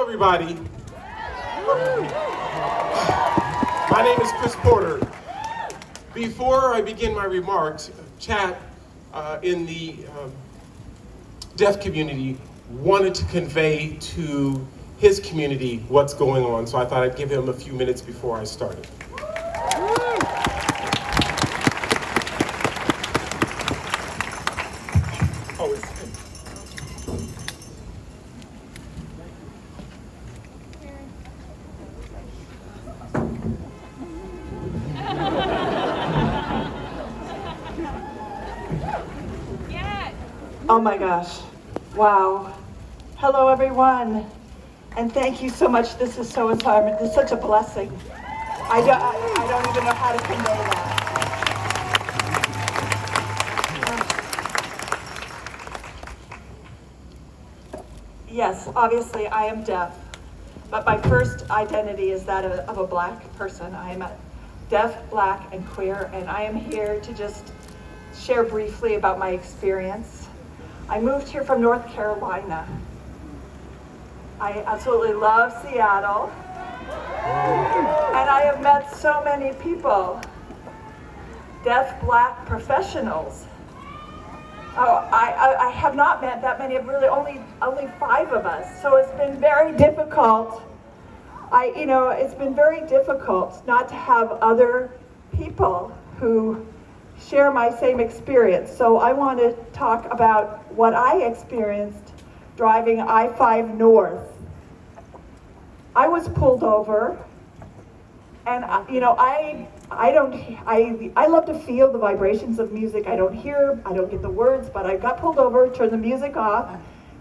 everybody. My name is Chris Porter. Before I begin my remarks, Chad in the deaf community wanted to convey to his community what's going on, so I thought I'd give him a few minutes before I started. Oh my gosh. Wow. Hello, everyone. And thank you so much. This is so inspiring. This is such a blessing. I don't even know how to convey that. Yes, obviously I am deaf, but my first identity is that of a Black person. I am deaf, Black, and queer, and I am here to just share briefly about my experience. I moved here from North Carolina. I absolutely love Seattle. And I have met so many people, deaf, Black professionals. Oh, I have not met that many, really only 5 of us. So it's been very difficult. It's been very difficult not to have other people who share my same experience. So I want to talk about what I experienced driving I-5 North. I was pulled over, and I love to feel the vibrations of music. I don't get the words, but I got pulled over, turned the music off,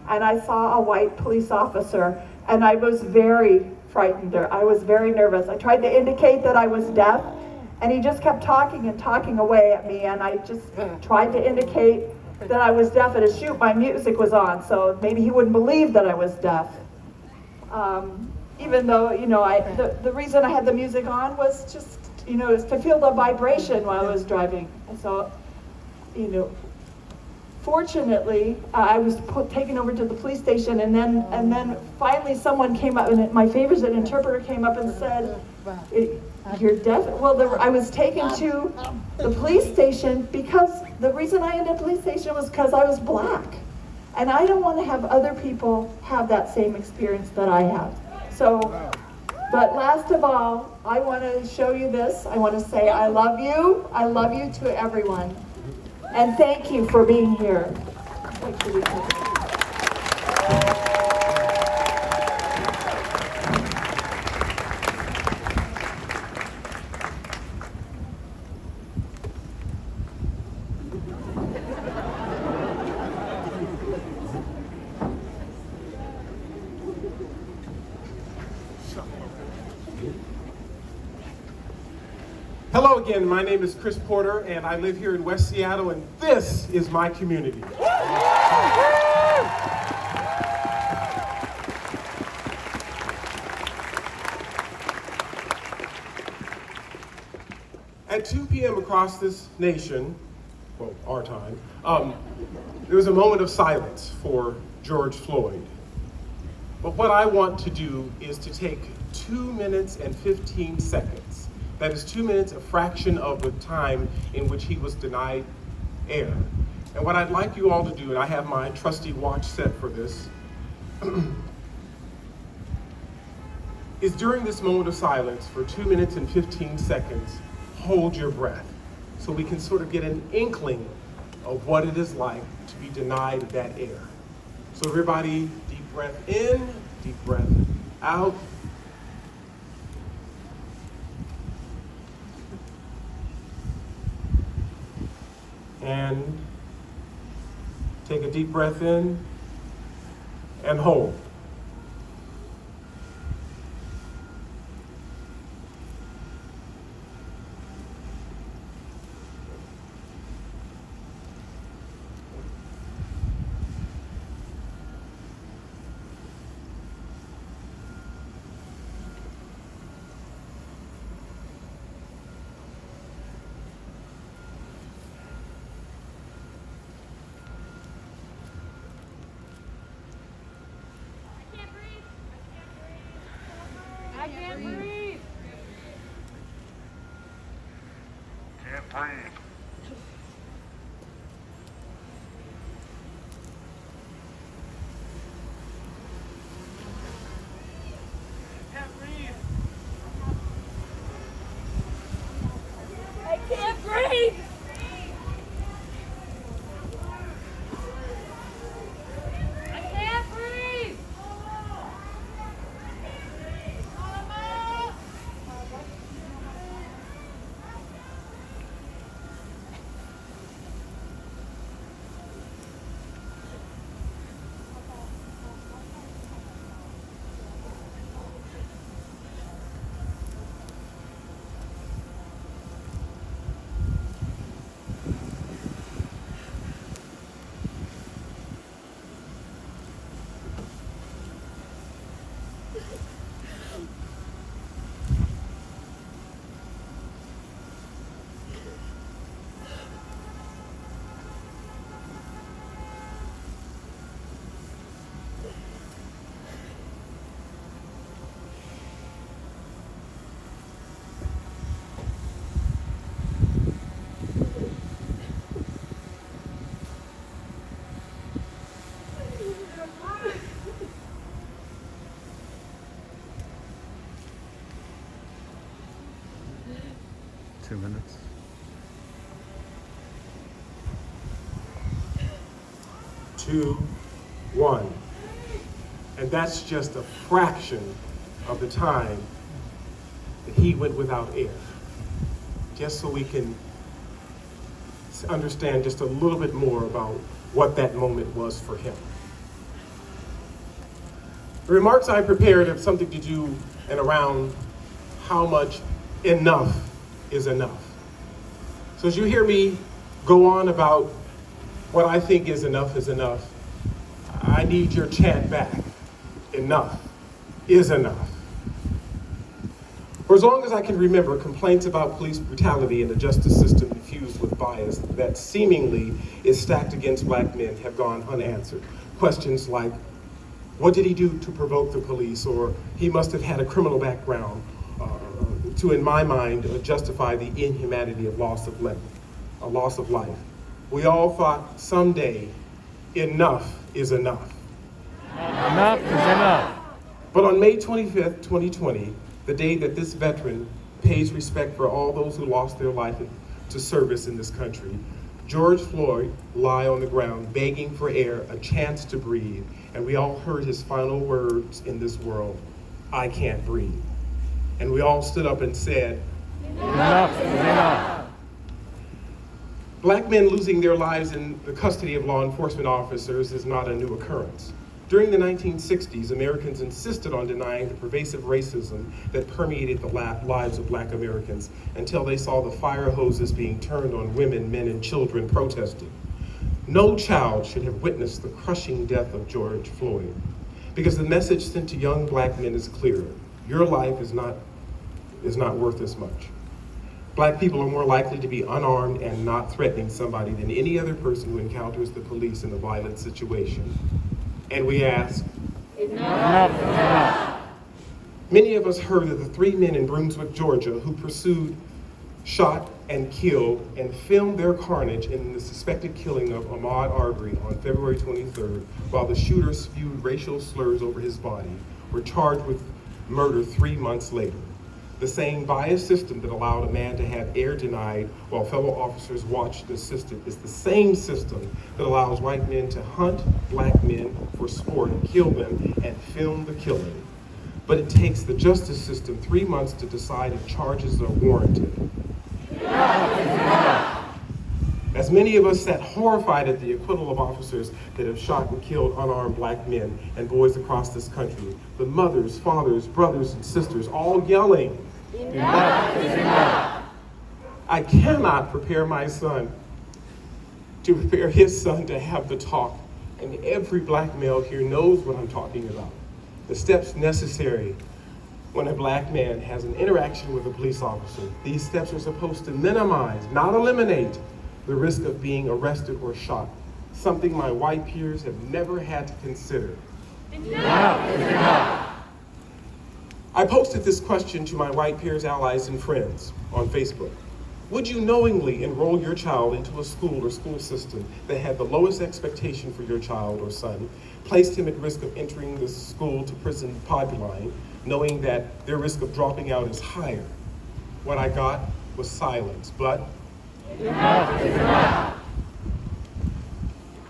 and I saw a white police officer, and I was very frightened. I was very nervous. I tried to indicate that I was deaf, and he just kept talking and talking away at me, and I just tried to indicate that I was deaf, and my music was on, so maybe he wouldn't believe that I was deaf. Even though, the reason I had the music on was just, is to feel the vibration while I was driving. And so, fortunately, I was taken over to the police station, and then finally someone came up, and my favorite interpreter came up and said, "You're deaf?" Well, I was taken to the police station because the reason I ended up at the police station was because I was Black. And I don't want to have other people have that same experience that I have. So, but last of all, I want to show you this. I want to say I love you. I love you to everyone. And thank you for being here. Thank you. Hello again, my name is Chris Porter, and I live here in West Seattle, and this is my community. At 2 p.m. across this nation, well, our time, there was a moment of silence for George Floyd. But what I want to do is to take 2 minutes and 15 seconds. That is 2 minutes, a fraction of the time in which he was denied air. And what I'd like you all to do, and I have my trusty watch set for this, is during this moment of silence for 2 minutes and 15 seconds, hold your breath so we can sort of get an inkling of what it is like to be denied that air. So everybody, deep breath in, deep breath out. And take a deep breath in and hold. I can't breathe. Can't breathe. I can't breathe. I can't breathe. 2 minutes. 2, 1. And that's just a fraction of the time that he went without air. Just so we can understand just a little bit more about what that moment was for him. The remarks I prepared have something to do and around how much enough is enough. So as you hear me go on about what I think is enough, I need your chant back. Enough is enough. For as long as I can remember, complaints about police brutality and the justice system infused with bias that seemingly is stacked against black men have gone unanswered. Questions like, what did he do to provoke the police? Or he must have had a criminal background to, in my mind, justify the inhumanity of loss of life. We all thought someday enough is enough. Enough is enough. But on May 25th, 2020, the day that this veteran pays respect for all those who lost their life to service in this country, George Floyd lay on the ground begging for air, a chance to breathe, and we all heard his final words in this world, I can't breathe. And we all stood up and said, Enough is enough. Black men losing their lives in the custody of law enforcement officers is not a new occurrence. During the 1960s, Americans insisted on denying the pervasive racism that permeated the lives of black Americans until they saw the fire hoses being turned on women, men, and children protesting. No child should have witnessed the crushing death of George Floyd, because the message sent to young black men is clear. Your life is not worth as much. Black people are more likely to be unarmed and not threatening somebody than any other person who encounters the police in a violent situation. And we ask, Enough is enough. many of us heard of the 3 men in Brunswick, Georgia, who pursued, shot, and killed and filmed their carnage in the suspected killing of Ahmaud Arbery on February 23rd, while the shooter spewed racial slurs over his body, were charged with murder 3 months later. The same biased system that allowed a man to have air denied while fellow officers watched and assisted is the same system that allows white men to hunt black men for sport, kill them, and film the killing. But it takes the justice system 3 months to decide if charges are warranted. As many of us sat horrified at the acquittal of officers that have shot and killed unarmed black men and boys across this country, the mothers, fathers, brothers, and sisters all yelling, Enough is enough. I cannot prepare my son to prepare his son to have the talk. And every black male here knows what I'm talking about. The steps necessary when a black man has an interaction with a police officer. These steps are supposed to minimize, not eliminate, the risk of being arrested or shot, something my white peers have never had to consider. Enough is enough. I posted this question to my white peers, allies, and friends on Facebook. Would you knowingly enroll your child into a school or school system that had the lowest expectation for your child or son, placed him at risk of entering the school to prison pipeline, knowing that their risk of dropping out is higher? What I got was silence, but Enough is enough.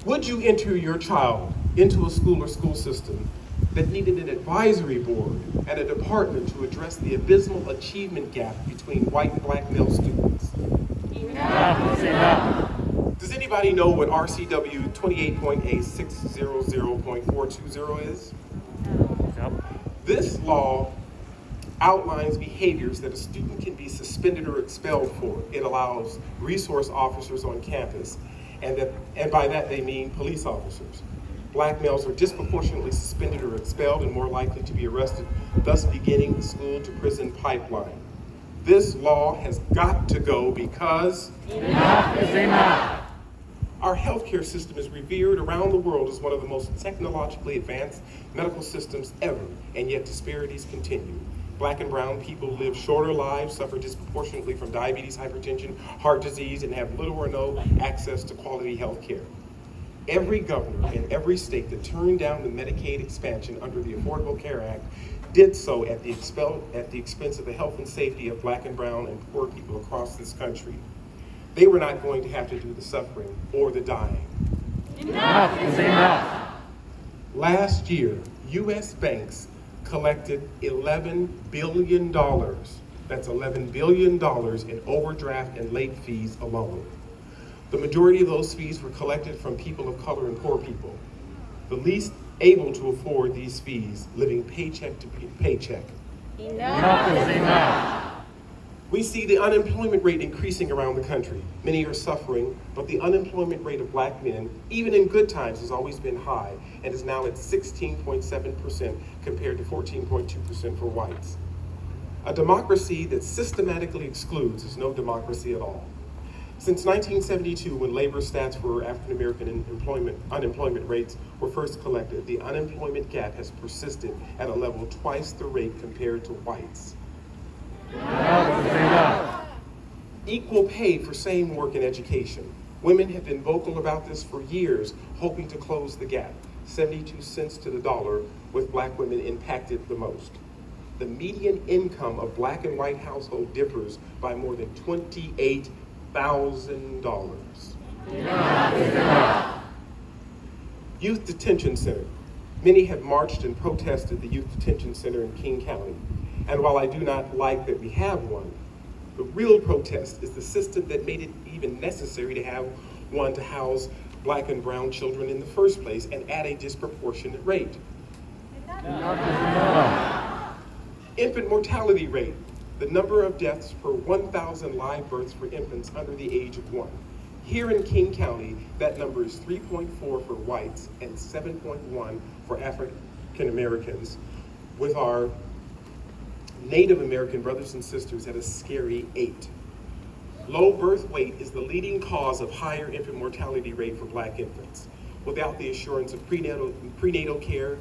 would you enter your child into a school or school system that needed an advisory board and a department to address the abysmal achievement gap between white and black male students? Enough is enough. Does anybody know what RCW 28.8600.420 is? Yep. This law outlines behaviors that a student can be suspended or expelled for. It allows resource officers on campus, and by that they mean police officers. Black males are disproportionately suspended or expelled and more likely to be arrested, thus beginning the school to prison pipeline. This law has got to go because Enough is enough. our healthcare system is revered around the world as one of the most technologically advanced medical systems ever, and yet disparities continue. Black and brown people live shorter lives, suffer disproportionately from diabetes, hypertension, heart disease, and have little or no access to quality health care. Every governor in every state that turned down the Medicaid expansion under the Affordable Care Act did so at the expense of the health and safety of black and brown and poor people across this country. They were not going to have to do the suffering or the dying. Enough is enough. Last year, U.S. banks collected $11 billion. That's $11 billion in overdraft and late fees alone. The majority of those fees were collected from people of color and poor people, the least able to afford these fees, living paycheck to paycheck. Enough is enough. We see the unemployment rate increasing around the country. Many are suffering, but the unemployment rate of black men, even in good times, has always been high and is now at 16.7% compared to 14.2% for whites. A democracy that systematically excludes is no democracy at all. Since 1972, when labor stats for African American unemployment rates were first collected, the unemployment gap has persisted at a level twice the rate compared to whites. Enough is enough. Equal pay for same work in education. Women have been vocal about this for years, hoping to close the gap. 72 cents to the dollar, with black women impacted the most. The median income of black and white household differs by more than $28,000. Enough is enough. Youth Detention Center. Many have marched and protested the Youth Detention Center in King County. And while I do not like that we have one, the real protest is the system that made it even necessary to have one to house black and brown children in the first place and at a disproportionate rate. Enough is enough. Infant mortality rate, the number of deaths per 1,000 live births for infants under the age of 1. Here in King County, that number is 3.4 for whites and 7.1 for African Americans, with our Native American brothers and sisters at a scary 8. Low birth weight is the leading cause of higher infant mortality rate for black infants. Without the assurance of prenatal care,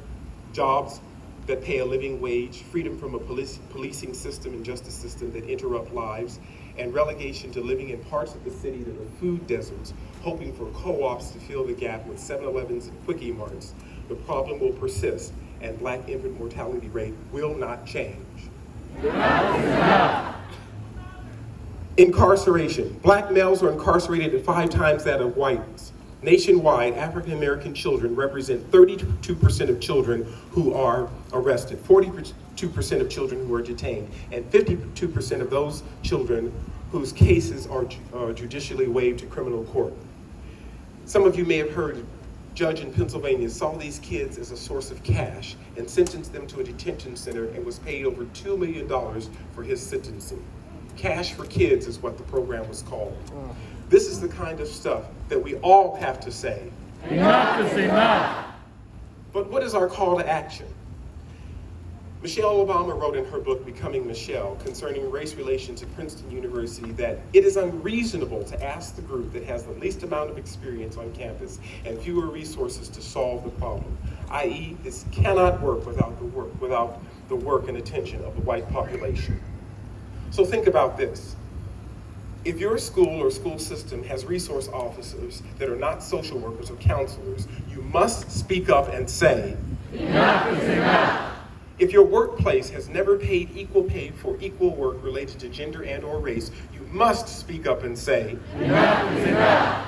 jobs that pay a living wage, freedom from a policing system and justice system that interrupt lives, and relegation to living in parts of the city that are food deserts, hoping for co-ops to fill the gap with 7-Elevens and Quickie Marts, the problem will persist and black infant mortality rate will not change. Enough is enough. Incarceration. Black males are incarcerated at 5 times that of whites. Nationwide, African American children represent 32% of children who are arrested, 42% of children who are detained, and 52% of those children whose cases are judicially waived to criminal court. Some of you may have heard a judge in Pennsylvania saw these kids as a source of cash and sentenced them to a detention center and was paid over $2 million for his sentencing. Cash for Kids is what the program was called. This is the kind of stuff that we all have to say. Enough is enough. But what is our call to action? Michelle Obama wrote in her book, Becoming Michelle, concerning race relations at Princeton University, that it is unreasonable to ask the group that has the least amount of experience on campus and fewer resources to solve the problem. i.e., this cannot work without the work and attention of the white population. So think about this. If your school or school system has resource officers that are not social workers or counselors, you must speak up and say, enough is enough. if your workplace has never paid equal pay for equal work related to gender and or race, you must speak up and say, enough is enough.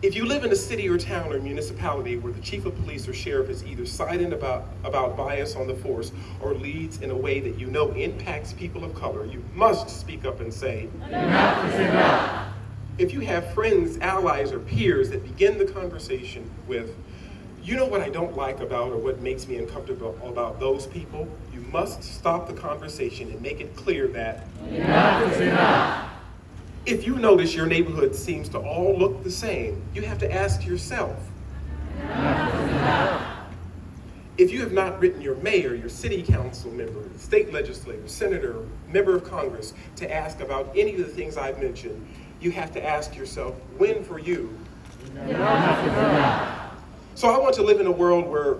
if you live in a city or town or municipality where the chief of police or sheriff is either silent about bias on the force or leads in a way that you know impacts people of color, you must speak up and say, enough is enough. if you have friends, allies, or peers that begin the conversation with, you know what I don't like about or what makes me uncomfortable about those people, you must stop the conversation and make it clear that enough is enough. if you notice your neighborhood seems to all look the same, you have to ask yourself, Enough is enough. if you have not written your mayor, your city council member, state legislator, senator, member of Congress to ask about any of the things I've mentioned, you have to ask yourself, when for you? Enough is enough. So I want to live in a world where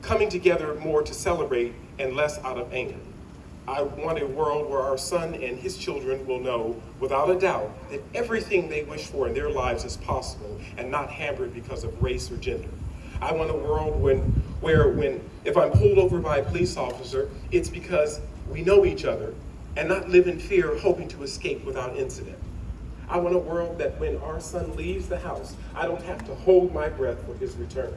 coming together more to celebrate and less out of anger. I want a world where our son and his children will know, without a doubt, that everything they wish for in their lives is possible and not hampered because of race or gender. I want a world where if I'm pulled over by a police officer, it's because we know each other and not live in fear hoping to escape without incident. I want a world that when our son leaves the house, I don't have to hold my breath for his return.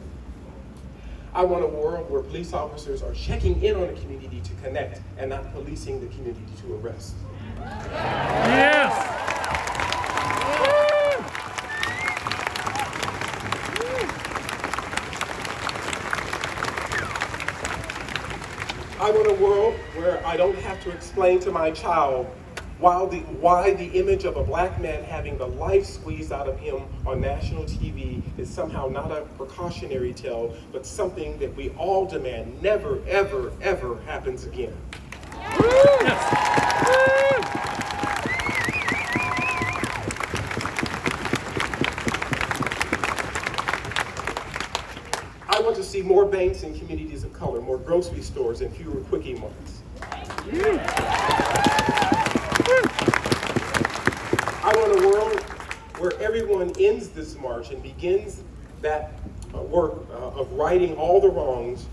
I want a world where police officers are checking in on the community to connect and not policing the community to arrest. Yes. I want a world where I don't have to explain to my child why the image of a black man having the life squeezed out of him on national TV is somehow not a precautionary tale, but something that we all demand never, ever, ever happens again. I want to see more banks in communities of color, more grocery stores, and fewer quickie marts. I want a world where everyone ends this march and begins that work of righting all the wrongs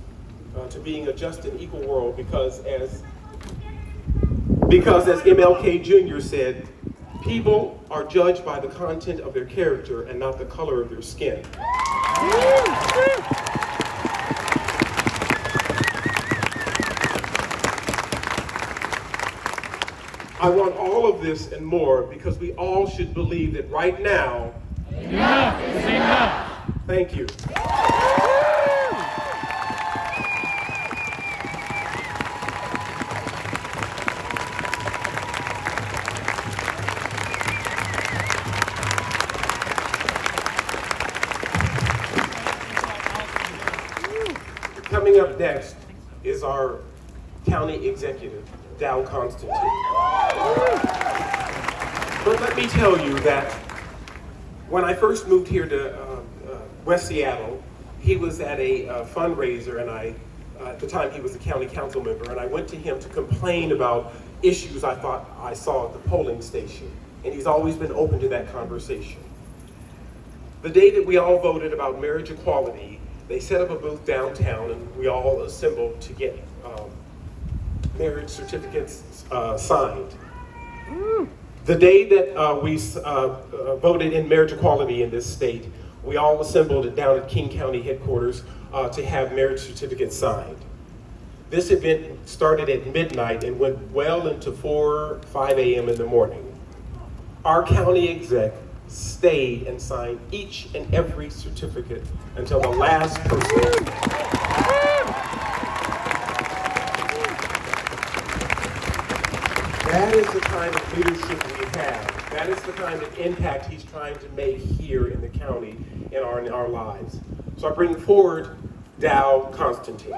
to being a just and equal world because as MLK Jr. said, people are judged by the content of their character and not the color of their skin. I want all of this and more because we all should believe that right now, Enough is enough. thank you. Coming up next is our county executive, Dow Constantine. But let me tell you that when I first moved here to West Seattle, he was at a fundraiser, and at the time he was a county council member, and I went to him to complain about issues I thought I saw at the polling station. And he's always been open to that conversation. The day that we all voted about marriage equality, they set up a booth downtown and we all assembled to get marriage certificates signed. The day that we voted in marriage equality in this state, we all assembled down at King County headquarters to have marriage certificates signed. This event started at midnight and went well into 5 a.m. in the morning. Our county exec stayed and signed each and every certificate until the last person. That is the kind of leadership we have. That is the kind of impact he's trying to make here in the county in our lives. So I bring forward Dow Constantine.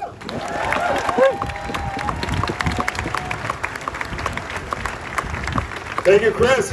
Thank you, Chris.